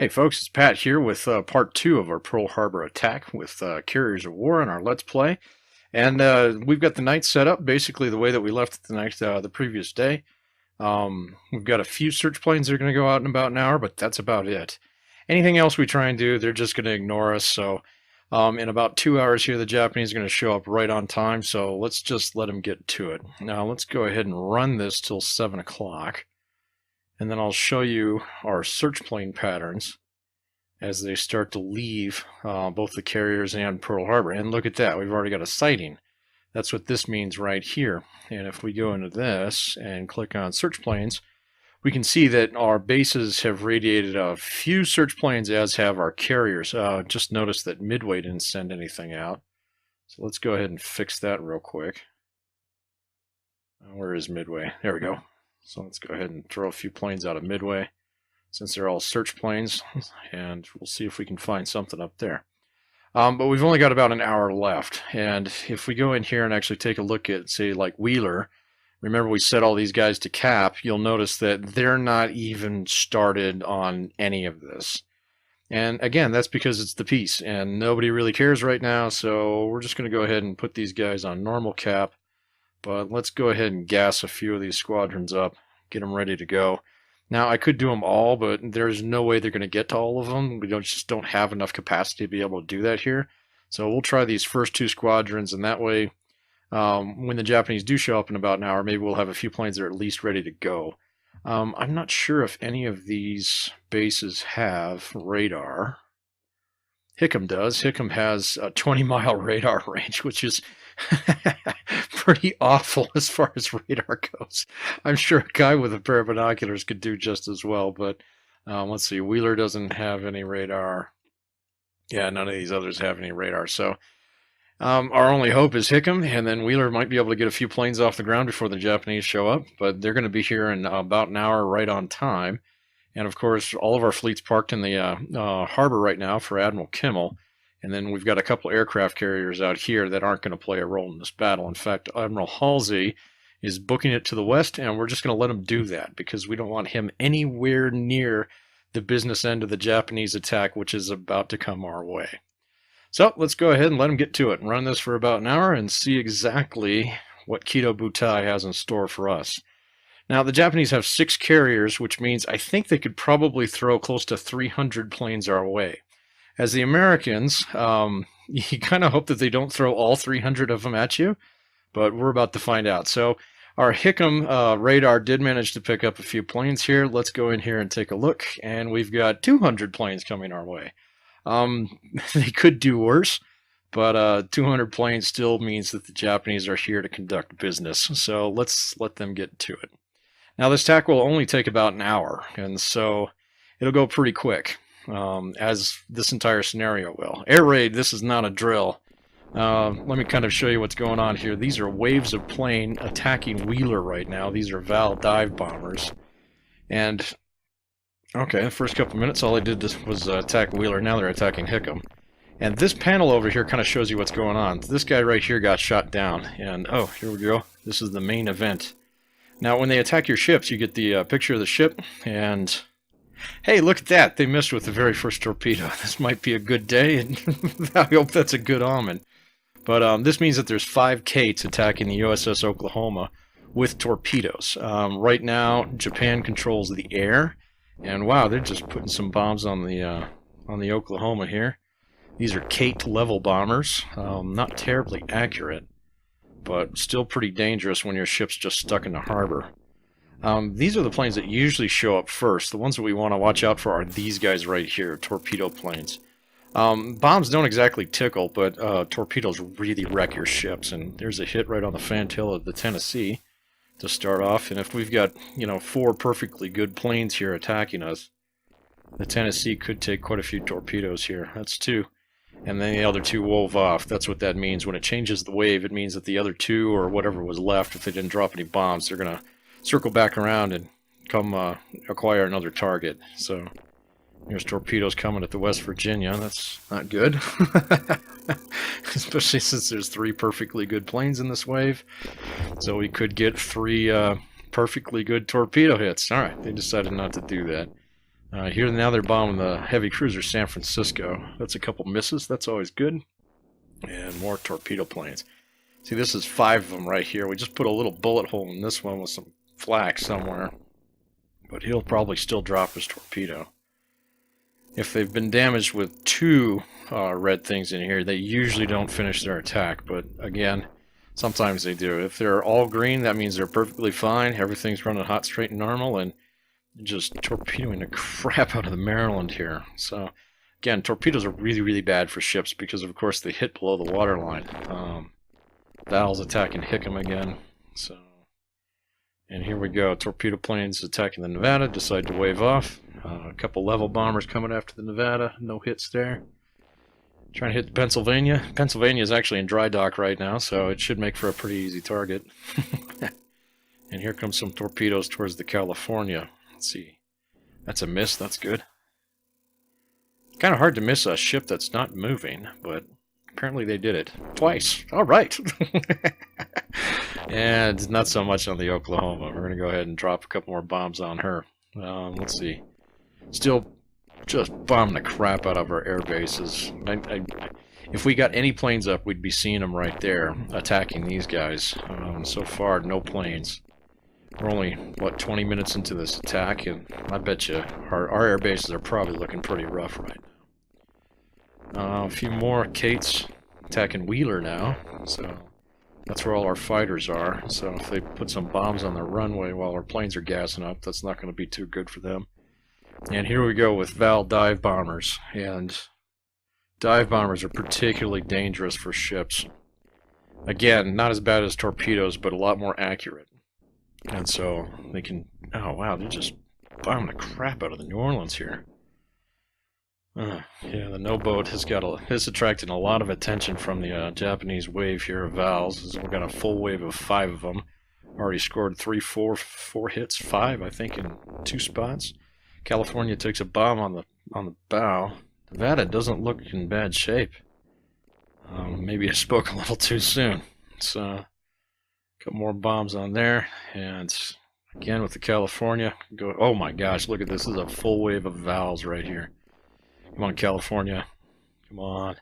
Hey folks, it's Pat here with part two of our Pearl Harbor attack with Carriers of War in our Let's Play. And we've got the night set up basically the way that we left it the previous day. We've got a few search planes that are going to go out in about an hour, but that's about it. Anything else we try and do, they're just going to ignore us. So in about 2 hours here, the Japanese are going to show up right on time. So let's just let them get to it. Now let's go ahead and run this till 7 o'clock. And then I'll show you our search plane patterns as they start to leave both the carriers and Pearl Harbor. And look at that, we've already got a sighting. That's what this means right here. And if we go into this and click on search planes, we can see that our bases have radiated a few search planes, as have our carriers. Just notice that Midway didn't send anything out. So let's go ahead and fix that real quick. Where is Midway? There we go. So let's go ahead and throw a few planes out of Midway, since they're all search planes, and we'll see if we can find something up there. But we've only got about an hour left, and if we go in here and actually take a look at, say, like Wheeler, remember we set all these guys to cap, you'll notice that they're not even started on any of this. And again, that's because it's the peace, and nobody really cares right now, so we're just going to go ahead and put these guys on normal cap. But let's go ahead and gas a few of these squadrons up, get them ready to go. Now, I could do them all, but there's no way they're going to get to all of them. We just don't have enough capacity to be able to do that here. So we'll try these first two squadrons, and that way, when the Japanese do show up in about an hour, maybe we'll have a few planes that are at least ready to go. I'm not sure if any of these bases have radar. Hickam does. Hickam has a 20-mile radar range, which is pretty awful as far as radar goes. I'm sure a guy with a pair of binoculars could do just as well, but let's see. Wheeler doesn't have any radar. Yeah, none of these others have any radar. So our only hope is Hickam, and then Wheeler might be able to get a few planes off the ground before the Japanese show up, but they're going to be here in about an hour right on time. And of course, all of our fleet's parked in the harbor right now for Admiral Kimmel. And then we've got a couple aircraft carriers out here that aren't going to play a role in this battle. In fact, Admiral Halsey is booking it to the west, and we're just going to let him do that because we don't want him anywhere near the business end of the Japanese attack, which is about to come our way. So let's go ahead and let him get to it and run this for about an hour and see exactly what Kido Butai has in store for us. Now, the Japanese have 6 carriers, which means I think they could probably throw close to 300 planes our way. As the Americans, you kind of hope that they don't throw all 300 of them at you, but we're about to find out. So our Hickam radar did manage to pick up a few planes here. Let's go in here and take a look, and we've got 200 planes coming our way. They could do worse, but 200 planes still means that the Japanese are here to conduct business. So let's let them get to it. Now, this attack will only take about an hour, and so it'll go pretty quick, as this entire scenario will. Air raid, this is not a drill. Let me kind of show you what's going on here. These are waves of plane attacking Wheeler right now. These are Val dive bombers. And, okay, the first couple of minutes, all they did was attack Wheeler. Now they're attacking Hickam. And this panel over here kind of shows you what's going on. This guy right here got shot down. And, oh, here we go. This is the main event. Now, when they attack your ships, you get the picture of the ship, and hey, look at that! They missed with the very first torpedo. This might be a good day, and I hope that's a good omen. But this means that there's 5 Kates attacking the USS Oklahoma with torpedoes. Right now, Japan controls the air, and wow, they're just putting some bombs on the Oklahoma here. These are Kate-level bombers, not terribly accurate, but still pretty dangerous when your ship's just stuck in the harbor. These are the planes that usually show up first. The ones that we want to watch out for are these guys right here, torpedo planes. Bombs don't exactly tickle, but torpedoes really wreck your ships, and there's a hit right on the fantail of the Tennessee to start off. And if we've got, 4 perfectly good planes here attacking us, the Tennessee could take quite a few torpedoes here. That's 2. And then the other 2 wove off. That's what that means. When it changes the wave, it means that the other 2, or whatever was left, if they didn't drop any bombs, they're going to circle back around and come acquire another target. So there's torpedoes coming at the West Virginia. That's not good. Especially since there's 3 perfectly good planes in this wave. So we could get 3 perfectly good torpedo hits. Alright, they decided not to do that. Here now they're bombing the heavy cruiser San Francisco. That's a couple misses. That's always good. And more torpedo planes. See, this is 5 of them right here. We just put a little bullet hole in this one with some flak somewhere. But he'll probably still drop his torpedo. If they've been damaged with 2 red things in here, they usually don't finish their attack. But again, sometimes they do. If they're all green, that means they're perfectly fine. Everything's running hot, straight, and normal. And just torpedoing the crap out of the Maryland here. So, again, torpedoes are really, really bad for ships because, of course, they hit below the waterline. Val's attacking Hickam again. So, and here we go. Torpedo planes attacking the Nevada. Decide to wave off. A couple level bombers coming after the Nevada. No hits there. Trying to hit the Pennsylvania. Pennsylvania is actually in dry dock right now, so it should make for a pretty easy target. And here comes some torpedoes towards the California. Let's see. That's a miss. That's good. Kind of hard to miss a ship that's not moving, but apparently they did it. Twice. All right. And not so much on the Oklahoma. We're going to go ahead and drop a couple more bombs on her. Let's see. Still just bombing the crap out of our air bases. If we got any planes up, we'd be seeing them right there, attacking these guys. So far, no planes. We're only, what, 20 minutes into this attack, and I bet you our air bases are probably looking pretty rough right now. A few more Kates attacking Wheeler now, so that's where all our fighters are. So if they put some bombs on the runway while our planes are gassing up, that's not going to be too good for them. And here we go with Val dive bombers, and dive bombers are particularly dangerous for ships. Again, not as bad as torpedoes, but a lot more accurate. And so they can, oh wow, they're just bombing the crap out of the New Orleans here. Yeah, the no boat has attracted a lot of attention from the Japanese wave here of Vals. We've got a full wave of 5 of them. Already scored 4 hits, 5 I think in 2 spots. California takes a bomb on the bow. Nevada doesn't look in bad shape. Maybe I spoke a little too soon. So. Couple more bombs on there, and again with the California. Go. Oh my gosh, look at this. This is a full wave of Vals right here. Come on, California. Come on.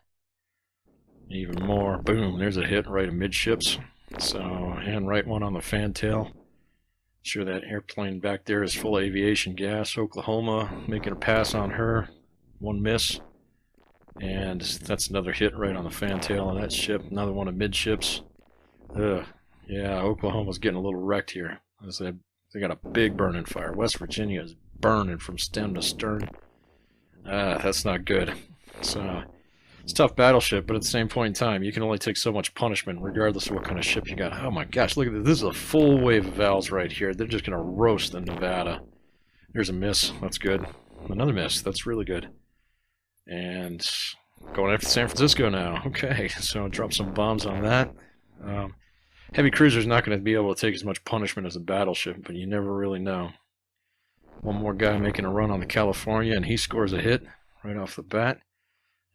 Even more. Boom, there's a hit right amidships. So, and right one on the fantail. Sure that airplane back there is full of aviation gas. Oklahoma making a pass on her. 1 miss. And that's another hit right on the fantail on that ship. Another one amidships. Ugh. Yeah, Oklahoma's getting a little wrecked here. They got a big burning fire. West Virginia is burning from stem to stern. That's not good. So, it's a tough battleship, but at the same point in time, you can only take so much punishment regardless of what kind of ship you got. Oh my gosh, look at this. This is a full wave of Vals right here. They're just going to roast the Nevada. There's a miss. That's good. Another miss. That's really good. And going after San Francisco now. Okay, so drop some bombs on that. Heavy cruiser's not going to be able to take as much punishment as a battleship, but you never really know. One more guy making a run on the California, and he scores a hit right off the bat.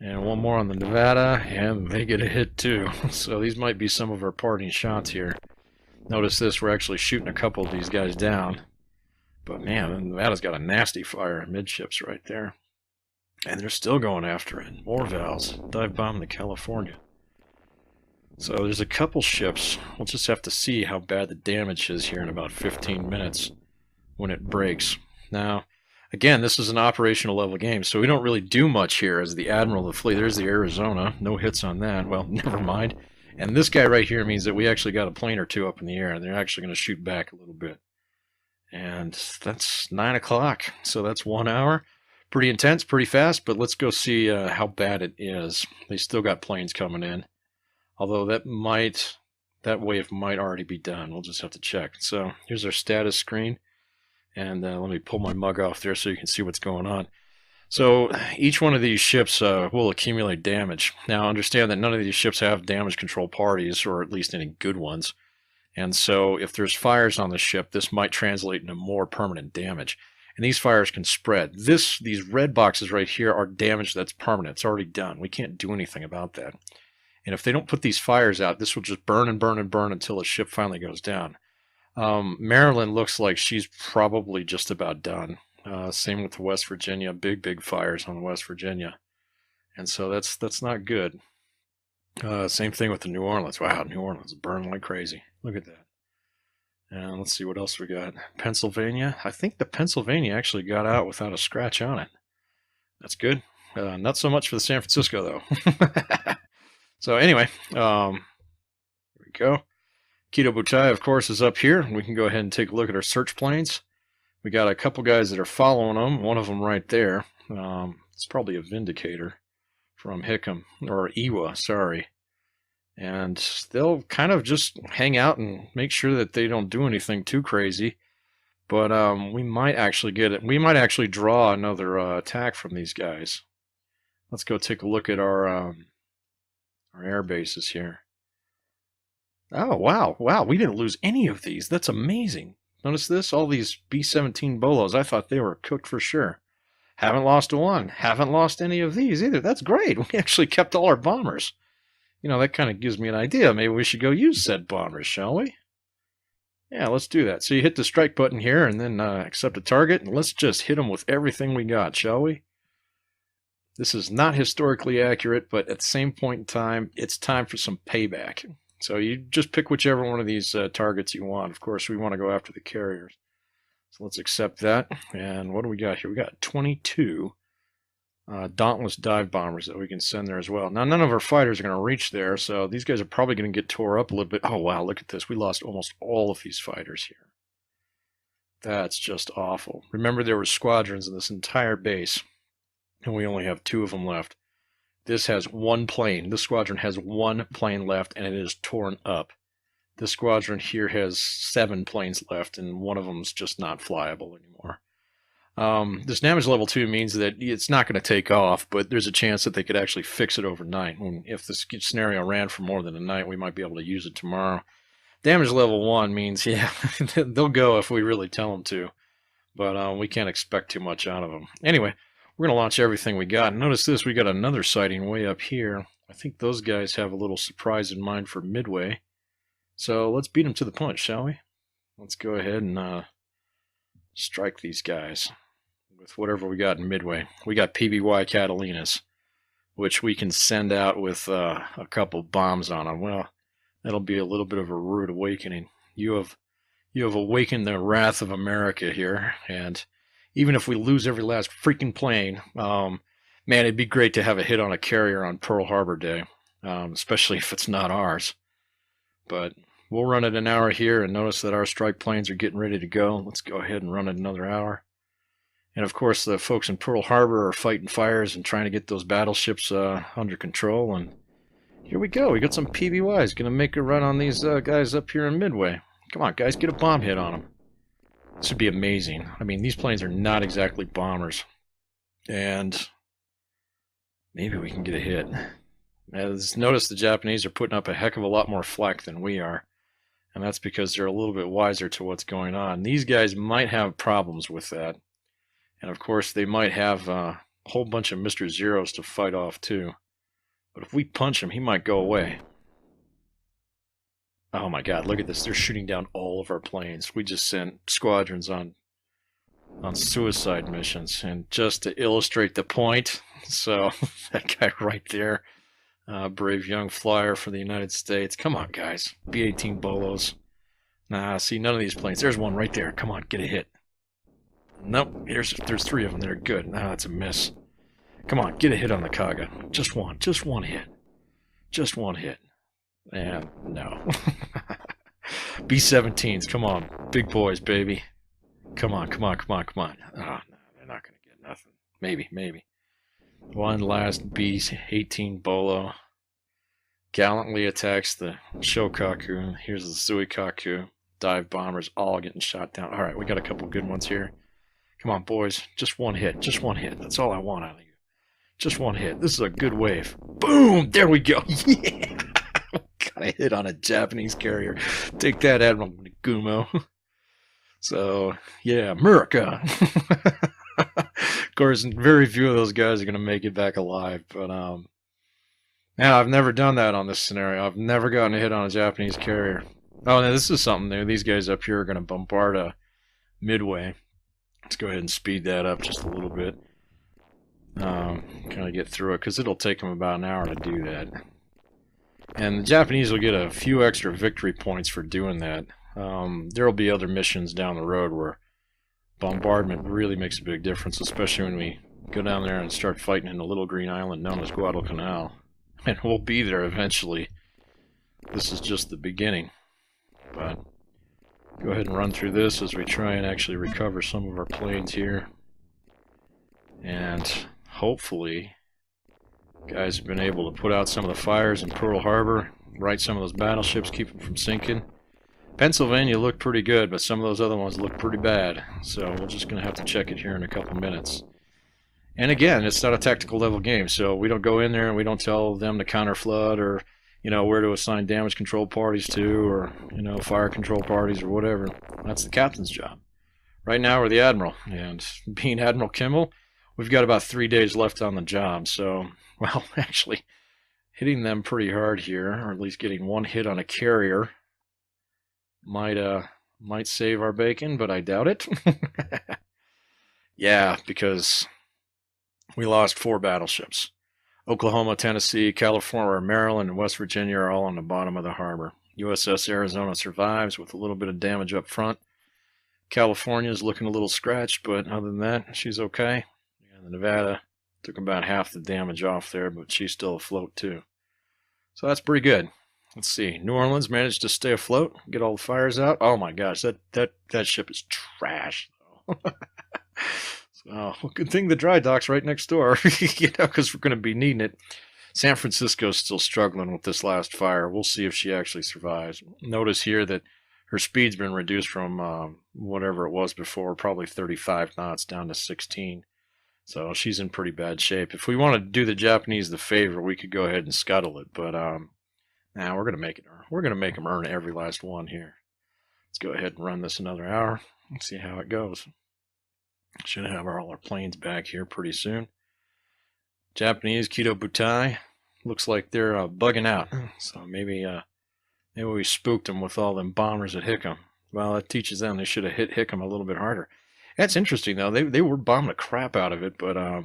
And one more on the Nevada, and they get a hit too. So these might be some of our parting shots here. Notice this, we're actually shooting a couple of these guys down. But man, the Nevada's got a nasty fire midships right there. And they're still going after it. More Vals. Dive bomb the California. So there's a couple ships. We'll just have to see how bad the damage is here in about 15 minutes when it breaks. Now, again, this is an operational level game, so we don't really do much here as the Admiral of the fleet. There's the Arizona. No hits on that. Well, never mind. And this guy right here means that we actually got a plane or 2 up in the air, and they're actually going to shoot back a little bit. And that's 9 o'clock, so that's 1 hour. Pretty intense, pretty fast, but let's go see how bad it is. They still got planes coming in. Although that wave might already be done. We'll just have to check. So here's our status screen. And let me pull my mug off there so you can see what's going on. So each one of these ships will accumulate damage. Now understand that none of these ships have damage control parties, or at least any good ones. And so if there's fires on the ship, this might translate into more permanent damage. And these fires can spread. These red boxes right here are damage that's permanent. It's already done. We can't do anything about that. And if they don't put these fires out, this will just burn and burn and burn until the ship finally goes down. Maryland looks like she's probably just about done. Same with the West Virginia, big fires on West Virginia. And so that's not good. Same thing with the New Orleans. Wow, New Orleans burned like crazy. Look at that. And let's see what else we got. Pennsylvania. I think the Pennsylvania actually got out without a scratch on it. That's good. Not so much for the San Francisco, though. So anyway, here we go. Kido Butai, of course, is up here. We can go ahead and take a look at our search planes. We got a couple guys that are following them. One of them right there. It's probably a Vindicator from Hickam, or Iwa, sorry. And they'll kind of just hang out and make sure that they don't do anything too crazy. But we might actually get it. We might actually draw another attack from these guys. Let's go take a look at our air bases here. Oh, wow. Wow, we didn't lose any of these. That's amazing. Notice this? All these B-17 Bolos. I thought they were cooked for sure. Haven't lost one. Haven't lost any of these either. That's great. We actually kept all our bombers. You know, that kind of gives me an idea. Maybe we should go use said bombers, shall we? Yeah, let's do that. So you hit the strike button here and then accept a target, and let's just hit them with everything we got, shall we? This is not historically accurate, but at the same point in time, it's time for some payback. So you just pick whichever one of these targets you want. Of course, we want to go after the carriers. So let's accept that. And what do we got here? We got 22 Dauntless dive bombers that we can send there as well. Now, none of our fighters are going to reach there, so these guys are probably going to get tore up a little bit. Oh, wow, look at this. We lost almost all of these fighters here. That's just awful. Remember, there were squadrons in this entire base, and we only have 2 of them left. This has 1 plane. This squadron has 1 plane left, and it is torn up. This squadron here has 7 planes left, and one of them is just not flyable anymore. This damage level 2 means that it's not going to take off, but there's a chance that they could actually fix it overnight. And if this scenario ran for more than a night, we might be able to use it tomorrow. Damage level 1 means, yeah, they'll go if we really tell them to, but we can't expect too much out of them. Anyway, we're going to launch everything we got. Notice this, we got another sighting way up here. I think those guys have a little surprise in mind for Midway. So let's beat them to the punch, shall we? Let's go ahead and strike these guys with whatever we got in Midway. We got PBY Catalinas, which we can send out with a couple bombs on them. Well, that'll be a little bit of a rude awakening. You have awakened the wrath of America here, and even if we lose every last freaking plane, man, it'd be great to have a hit on a carrier on Pearl Harbor Day, especially if it's not ours. But we'll run it an hour here, and notice that our strike planes are getting ready to go. Let's go ahead and run it another hour. And of course, the folks in Pearl Harbor are fighting fires and trying to get those battleships under control. And here we go. We got some PBYs going to make a run on these guys up here in Midway. Come on, guys, get a bomb hit on them. This would be amazing. I mean, these planes are not exactly bombers. And maybe we can get a hit. As notice, the Japanese are putting up a heck of a lot more flak than we are. And that's because they're a little bit wiser to what's going on. These guys might have problems with that. And of course, they might have a whole bunch of Mr. Zeros to fight off too. But if we punch him, he might go away. Oh my god, look at this. They're shooting down all of our planes. We just sent squadrons on suicide missions. And just to illustrate the point, so that guy right there, brave young flyer for the United States. Come on, guys. B-18 Bolos. Nah, see, none of these planes. There's one right there. Come on, get a hit. Nope, there's 3 of them that are good. Nah, that's a miss. Come on, get a hit on the Kaga. Just one hit. Just one hit. And no. B-17s, come on. Big boys, baby. Come on. Oh, no, they're not going to get nothing. Maybe. One last B-18 Bolo. Gallantly attacks the Shokaku. Here's the Suikaku. Dive bombers all getting shot down. All right, we got a couple good ones here. Come on, boys. Just one hit. That's all I want out of you. Just one hit. This is a good wave. Boom! There we go. Yeah! Got a hit on a Japanese carrier. Take that, Admiral Nagumo. So, yeah, America. Of course, very few of those guys are going to make it back alive. But, now, I've never done that on this scenario. I've never gotten a hit on a Japanese carrier. Oh, now this is something new. These guys up here are going to bombard Midway. Let's go ahead and speed that up just a little bit. Kind of get through it, because it'll take them about an hour to do that. And the Japanese will get a few extra victory points for doing that. There will be other missions down the road where bombardment really makes a big difference, especially when we go down there and start fighting in a little green island known as Guadalcanal. And we'll be there eventually. This is just the beginning. But go ahead and run through this as we try and actually recover some of our planes here. And hopefully, guys have been able to put out some of the fires in Pearl Harbor, right some of those battleships, keep them from sinking. Pennsylvania looked pretty good, but some of those other ones look pretty bad. So we're just going to have to check it here in a couple minutes. And again, it's not a tactical level game, so we don't go in there and we don't tell them to counter flood or, where to assign damage control parties to, or, fire control parties or whatever. That's the captain's job. Right now we're the admiral, and being Admiral Kimmel, we've got about 3 days left on the job. So, well, actually, hitting them pretty hard here, or at least getting one hit on a carrier, might save our bacon, but I doubt it. Yeah, because we lost 4 battleships. Oklahoma, Tennessee, California, Maryland, and West Virginia are all on the bottom of the harbor. USS Arizona survives with a little bit of damage up front. California is looking a little scratched, but other than that, she's okay. And the Nevada took about half the damage off there, but she's still afloat too. So that's pretty good. Let's see. New Orleans managed to stay afloat, get all the fires out. Oh my gosh, that ship is trash. So, good thing the dry dock's right next door, because we're going to be needing it. San Francisco's still struggling with this last fire. We'll see if she actually survives. Notice here that her speed's been reduced from whatever it was before, probably 35 knots, down to 16. So she's in pretty bad shape. If we want to do the Japanese the favor, we could go ahead and scuttle it. But now we're going to make it. We're going to make them earn every last one here. Let's go ahead and run this another hour and see how it goes. Should have all our planes back here pretty soon. Japanese Kido Butai looks like they're bugging out. So maybe we spooked them with all them bombers at Hickam. Well, that teaches them they should have hit Hickam a little bit harder. That's interesting though. They were bombing the crap out of it, but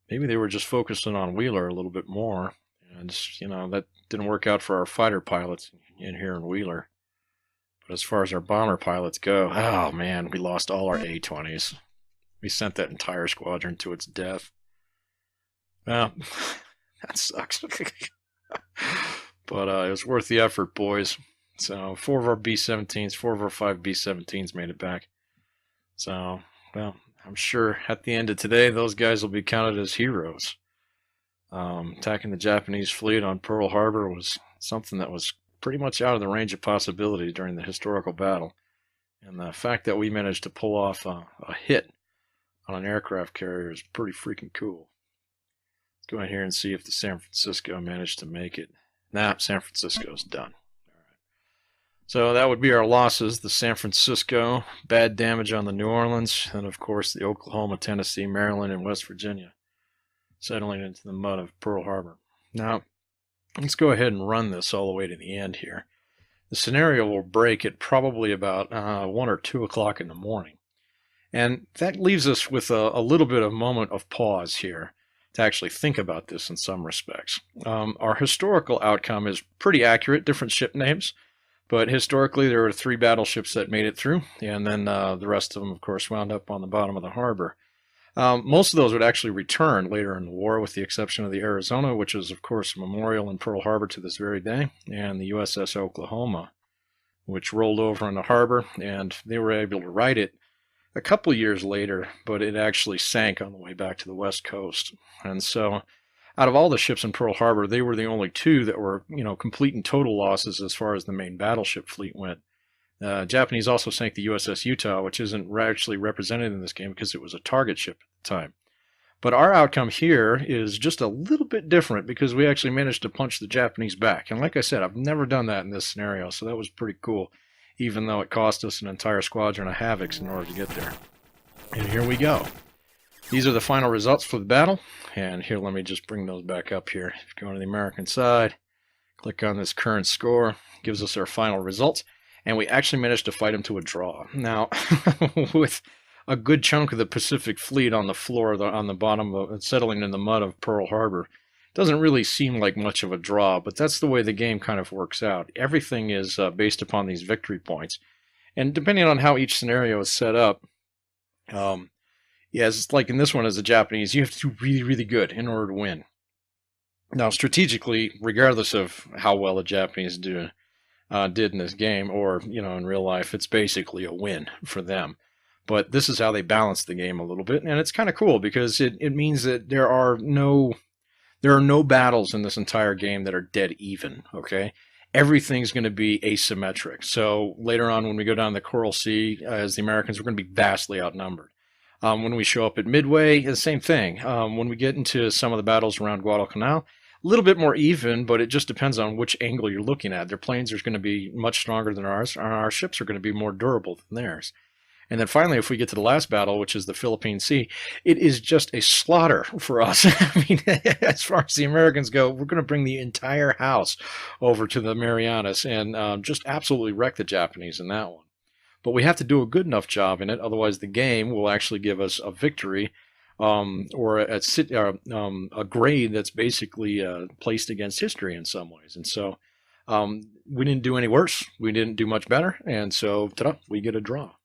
maybe they were just focusing on Wheeler a little bit more, and that didn't work out for our fighter pilots in here in Wheeler. But as far as our bomber pilots go, oh man, we lost all our A-20s. We sent that entire squadron to its death. Well, that sucks. But it was worth the effort, boys. So 4 of our B-17s, 4 of our 5 B-17s made it back. So, well, I'm sure at the end of today, those guys will be counted as heroes. Attacking the Japanese fleet on Pearl Harbor was something that was pretty much out of the range of possibility during the historical battle. And the fact that we managed to pull off a hit on an aircraft carrier is pretty freaking cool. Let's go in here and see if the San Francisco managed to make it. Nah, San Francisco's done. All right. So that would be our losses. The San Francisco, bad damage on the New Orleans, and of course the Oklahoma, Tennessee, Maryland, and West Virginia settling into the mud of Pearl Harbor. Now, let's go ahead and run this all the way to the end here. The scenario will break at probably about 1 or 2 o'clock in the morning. And that leaves us with a little bit of moment of pause here to actually think about this in some respects. Our historical outcome is pretty accurate, different ship names, but historically there were 3 battleships that made it through, and then the rest of them, of course, wound up on the bottom of the harbor. Most of those would actually return later in the war, with the exception of the Arizona, which is, of course, a memorial in Pearl Harbor to this very day, and the USS Oklahoma, which rolled over in the harbor, and they were able to right it a couple years later, but it actually sank on the way back to the West Coast. And so, out of all the ships in Pearl Harbor, they were the only 2 that were, complete and total losses as far as the main battleship fleet went. Japanese also sank the USS Utah, which isn't actually represented in this game because it was a target ship at the time. But our outcome here is just a little bit different because we actually managed to punch the Japanese back. And like I said, I've never done that in this scenario, so that was pretty cool, even though it cost us an entire squadron of Havocs in order to get there. And here we go. These are the final results for the battle. And here, let me just bring those back up here. If you go to the American side, click on this current score, gives us our final results. And we actually managed to fight them to a draw. Now, with a good chunk of the Pacific Fleet on the floor, on the bottom, settling in the mud of Pearl Harbor. Doesn't really seem like much of a draw, but that's the way the game kind of works out. Everything is based upon these victory points. And depending on how each scenario is set up, yeah, it's like in this one as a Japanese, you have to do really, really good in order to win. Now, strategically, regardless of how well the Japanese did in this game, or in real life, it's basically a win for them. But this is how they balance the game a little bit, and it's kind of cool because it means that there are no battles in this entire game that are dead even. Okay, everything's going to be asymmetric. So later on, when we go down the Coral Sea, as the Americans, we're going to be vastly outnumbered. When we show up at Midway, the same thing. When we get into some of the battles around Guadalcanal, a little bit more even, but it just depends on which angle you're looking at. Their planes are going to be much stronger than ours, and our ships are going to be more durable than theirs. And then finally, if we get to the last battle, which is the Philippine Sea, it is just a slaughter for us. I mean, as far as the Americans go, we're going to bring the entire house over to the Marianas and just absolutely wreck the Japanese in that one. But we have to do a good enough job in it, otherwise the game will actually give us a victory or a grade that's basically placed against history in some ways. And so we didn't do any worse. We didn't do much better. And so, ta-da, we get a draw.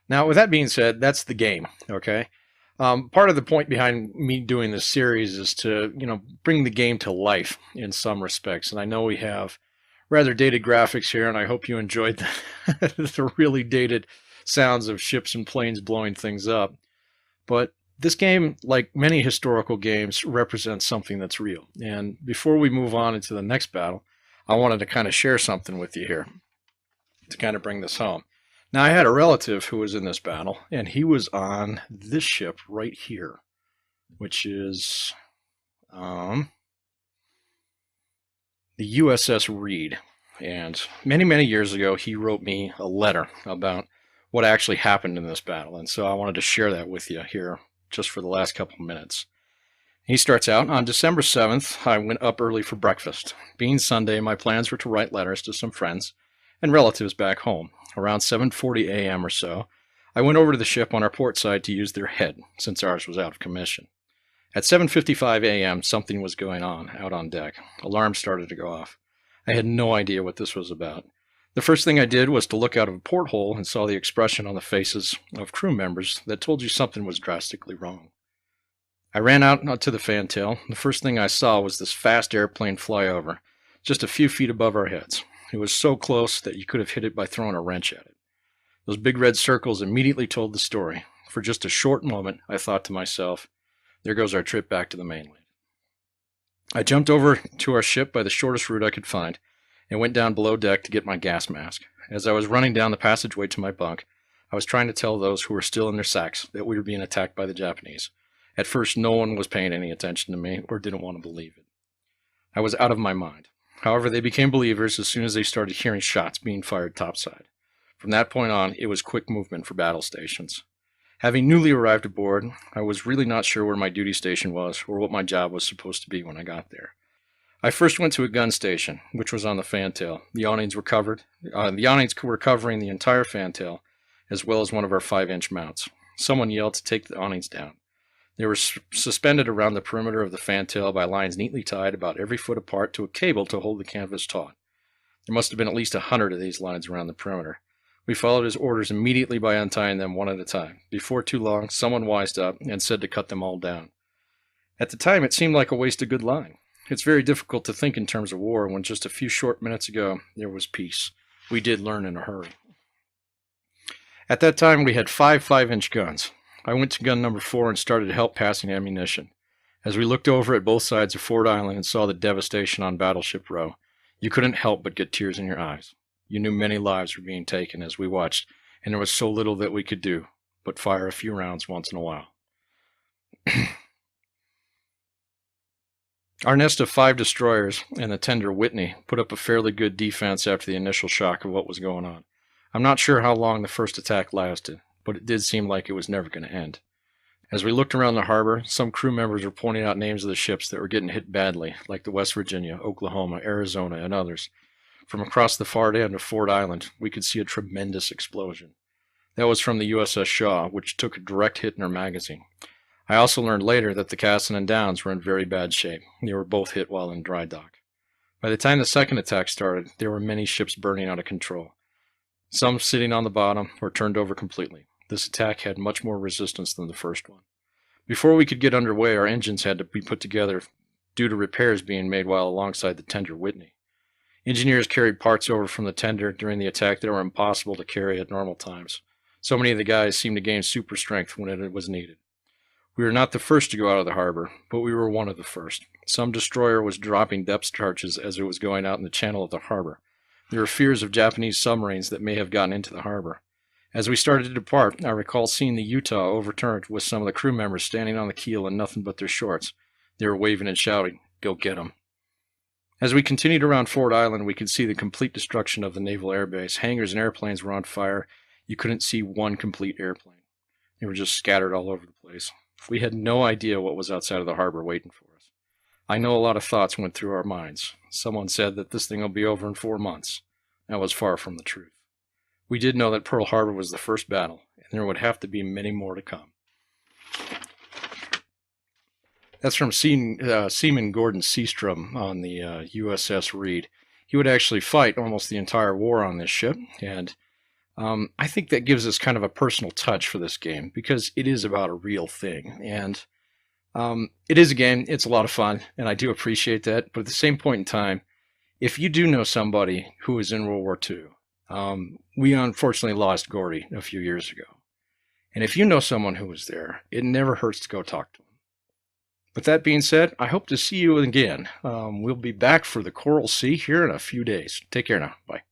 Now, with that being said, that's the game, okay? Part of the point behind me doing this series is to, bring the game to life in some respects. And I know we have rather dated graphics here, and I hope you enjoyed the really dated sounds of ships and planes blowing things up. But this game, like many historical games, represents something that's real. And before we move on into the next battle, I wanted to kind of share something with you here to kind of bring this home. Now, I had a relative who was in this battle, and he was on this ship right here, which is the USS Reed. And many, many years ago, he wrote me a letter about what actually happened in this battle. And so I wanted to share that with you here just for the last couple of minutes. He starts out, on December 7th, I went up early for breakfast. Being Sunday, my plans were to write letters to some friends and relatives back home. Around 7:40 a.m. or so, I went over to the ship on our port side to use their head, since ours was out of commission. At 7:55 a.m., something was going on out on deck. Alarms started to go off. I had no idea what this was about. The first thing I did was to look out of a porthole and saw the expression on the faces of crew members that told you something was drastically wrong. I ran out to the fantail. The first thing I saw was this fast airplane fly over, just a few feet above our heads. It was so close that you could have hit it by throwing a wrench at it. Those big red circles immediately told the story. For just a short moment, I thought to myself, there goes our trip back to the mainland. I jumped over to our ship by the shortest route I could find and went down below deck to get my gas mask. As I was running down the passageway to my bunk, I was trying to tell those who were still in their sacks that we were being attacked by the Japanese. At first, no one was paying any attention to me or didn't want to believe it. I was out of my mind. However, they became believers as soon as they started hearing shots being fired topside. From that point on, it was quick movement for battle stations. Having newly arrived aboard, I was really not sure where my duty station was or what my job was supposed to be when I got there. I first went to a gun station, which was on the fantail. The awnings were covering the entire fantail, as well as one of our 5-inch mounts. Someone yelled to take the awnings down. They were suspended around the perimeter of the fantail by lines neatly tied about every foot apart to a cable to hold the canvas taut. There must have been at least 100 of these lines around the perimeter. We followed his orders immediately by untying them one at a time. Before too long, someone wised up and said to cut them all down. At the time, it seemed like a wasted good line. It's very difficult to think in terms of war when just a few short minutes ago there was peace. We did learn in a hurry. At that time, we had 5 5-inch guns. I went to gun number 4 and started help passing ammunition. As we looked over at both sides of Ford Island and saw the devastation on Battleship Row, you couldn't help but get tears in your eyes. You knew many lives were being taken as we watched, and there was so little that we could do but fire a few rounds once in a while. Our nest of 5 destroyers and the tender Whitney put up a fairly good defense after the initial shock of what was going on. I'm not sure how long the first attack lasted, but it did seem like it was never going to end. As we looked around the harbor, some crew members were pointing out names of the ships that were getting hit badly, like the West Virginia, Oklahoma, Arizona, and others. From across the far end of Ford Island, we could see a tremendous explosion. That was from the USS Shaw, which took a direct hit in her magazine. I also learned later that the Cassin and Downs were in very bad shape. They were both hit while in dry dock. By the time the second attack started, there were many ships burning out of control. Some sitting on the bottom or turned over completely. This attack had much more resistance than the first one. Before we could get underway, our engines had to be put together due to repairs being made while alongside the tender Whitney. Engineers carried parts over from the tender during the attack that were impossible to carry at normal times. So many of the guys seemed to gain super strength when it was needed. We were not the first to go out of the harbor, but we were one of the first. Some destroyer was dropping depth charges as it was going out in the channel of the harbor. There were fears of Japanese submarines that may have gotten into the harbor. As we started to depart, I recall seeing the Utah overturned with some of the crew members standing on the keel in nothing but their shorts. They were waving and shouting, "Go get 'em." As we continued around Ford Island, we could see the complete destruction of the naval airbase. Hangars and airplanes were on fire. You couldn't see one complete airplane. They were just scattered all over the place. We had no idea what was outside of the harbor waiting for us. I know a lot of thoughts went through our minds. Someone said that this thing will be over in 4 months. That was far from the truth. We did know that Pearl Harbor was the first battle, and there would have to be many more to come. That's from Seaman Gordon Seastrom on the USS Reed. He would actually fight almost the entire war on this ship, and I think that gives us kind of a personal touch for this game because it is about a real thing. And it is a game. It's a lot of fun, and I do appreciate that. But at the same point in time, if you do know somebody who was in World War II, we unfortunately lost Gordy a few years ago. And if you know someone who was there, it never hurts to go talk to them. With that being said, I hope to see you again. We'll be back for the Coral Sea here in a few days. Take care now. Bye.